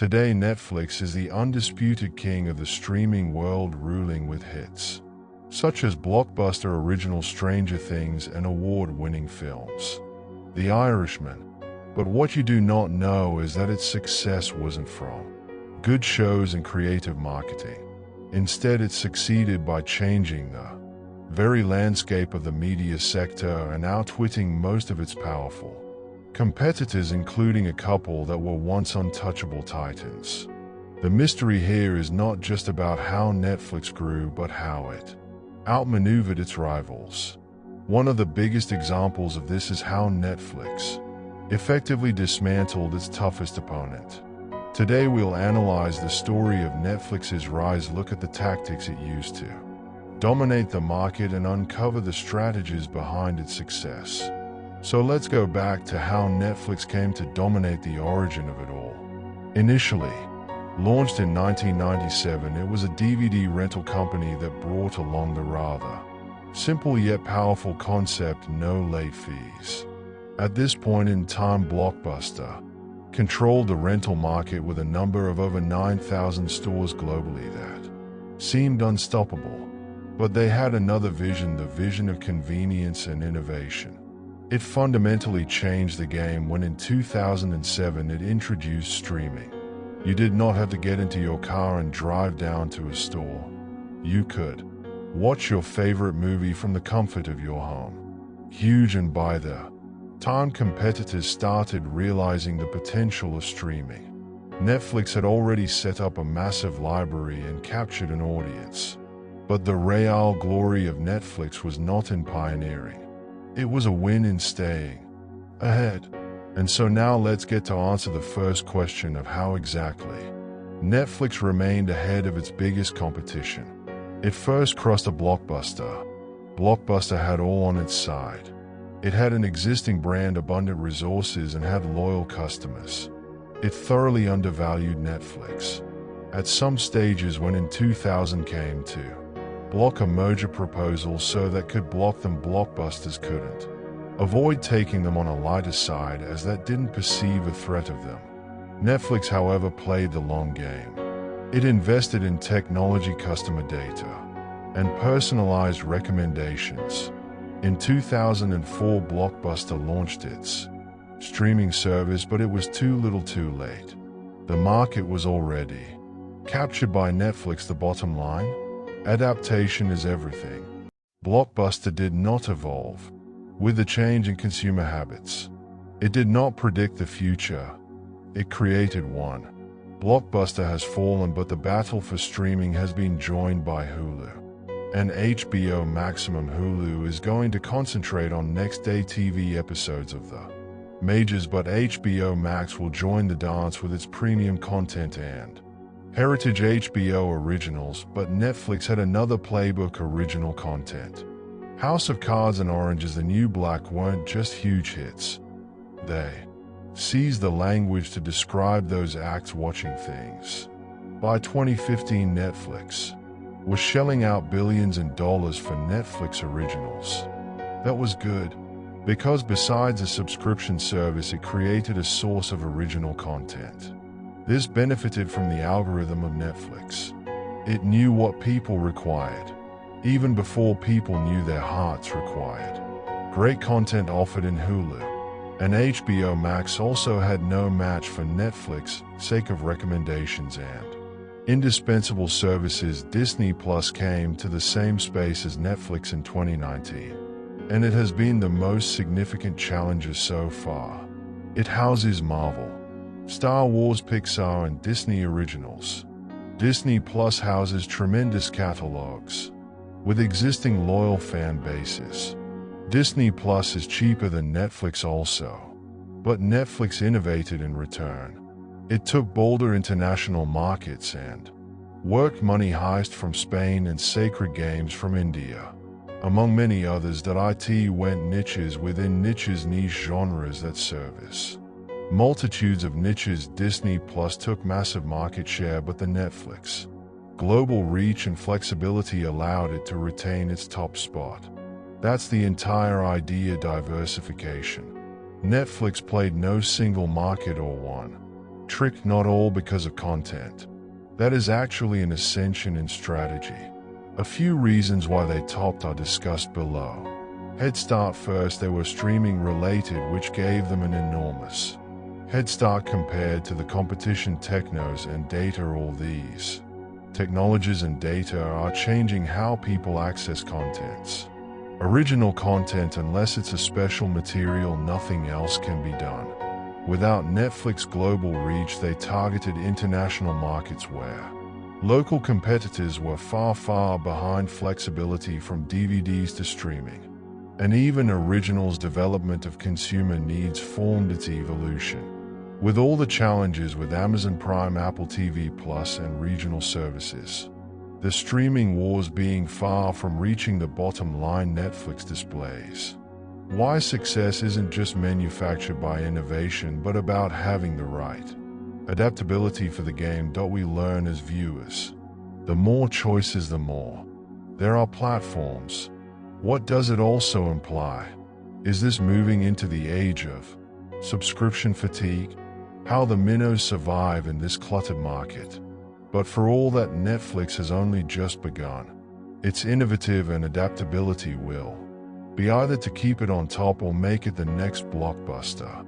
Today, Netflix is the undisputed king of the streaming world, ruling with hits such as blockbuster original Stranger Things and award-winning films The Irishman. But what you do not know is that its success wasn't from good shows and creative marketing. Instead, it succeeded by changing the very landscape of the media sector and outwitting most of its powerful competitors, including a couple that were once untouchable titans. The mystery here is not just about how Netflix grew, but how it outmaneuvered its rivals. One of the biggest examples of this is how Netflix effectively dismantled its toughest opponent. Today we'll analyze the story of Netflix's rise, look at the tactics it used to dominate the market, and uncover the strategies behind its success. So let's go back to how Netflix came to dominate, the origin of it all. Initially launched in 1997, it was a DVD rental company that brought along the rather simple yet powerful concept: no late fees. At this point in time, Blockbuster controlled the rental market with a number of over 9,000 stores globally that seemed unstoppable. But they had another vision, the vision of convenience and innovation. It fundamentally changed the game when in 2007 it introduced streaming. You did not have to get into your car and drive down to a store. You could watch your favorite movie from the comfort of your home. Huge, and by the time competitors started realizing the potential of streaming, Netflix had already set up a massive library and captured an audience. But the real glory of Netflix was not in pioneering. It was a win in staying ahead. And so now let's get to answer the first question of how exactly Netflix remained ahead of its biggest competition. It first crossed a Blockbuster. Blockbuster had all on its side. It had an existing brand, abundant resources, and had loyal customers. It thoroughly undervalued Netflix at some stages when in 2000 came to block a merger proposal so that could block them. Blockbusters couldn't avoid taking them on a lighter side, as that didn't perceive a threat of them. Netflix, however, played the long game. It invested in technology, customer data, and personalized recommendations. In 2004, Blockbuster launched its streaming service, but it was too little too late. The market was already captured by Netflix. The bottom line? Adaptation is everything. Blockbuster did not evolve with the change in consumer habits. It did not predict the future. It created one. Blockbuster has fallen, but the battle for streaming has been joined by Hulu and HBO Maximum. Hulu is going to concentrate on next-day TV episodes of the majors, but HBO Max will join the dance with its premium content and heritage HBO originals. But Netflix had another playbook: original content. House of Cards and Orange is the New Black weren't just huge hits. They seized the language to describe those acts watching things. By 2015, Netflix was shelling out billions in dollars for Netflix originals. That was good, because besides a subscription service, it created a source of original content. This benefited from the algorithm of Netflix. It knew what people required, even before people knew their hearts required great content offered in Hulu. And HBO Max also had no match for Netflix, sake of recommendations and indispensable services. Disney Plus came to the same space as Netflix in 2019, and it has been the most significant challenger so far. It houses Marvel, Star Wars, Pixar, and Disney originals. Disney Plus houses tremendous catalogs with existing loyal fan bases. Disney Plus is cheaper than Netflix also, but Netflix innovated in return. It took bolder international markets and worked Money Heist from Spain and Sacred Games from India, among many others. That it went niches within niches, niche genres that service multitudes of niches. Disney Plus took massive market share, but the Netflix global reach and flexibility allowed it to retain its top spot. That's the entire idea: diversification. Netflix played no single market or one trick not all because of content. That is actually an ascension in strategy. A few reasons why they topped are discussed below. Head start. First, they were streaming related, which gave them an enormous head start compared to the competition. Technos and data. All these technologies and data are changing how people access contents. Original content, unless it's a special material, nothing else can be done. Without Netflix global reach, they targeted international markets where local competitors were far behind. Flexibility from DVDs to streaming, and even originals development of consumer needs formed its evolution. With all the challenges with Amazon Prime, Apple TV Plus, and regional services, the streaming wars being far from reaching the bottom line. Netflix displays why success isn't just manufactured by innovation, but about having the right adaptability for the game. We learn as viewers, the more choices, the more there are platforms. What does it also imply? Is this moving into the age of subscription fatigue? How the minnows survive in this cluttered market. But for all that, Netflix has only just begun. Its innovative and adaptability will be either to keep it on top or make it the next blockbuster.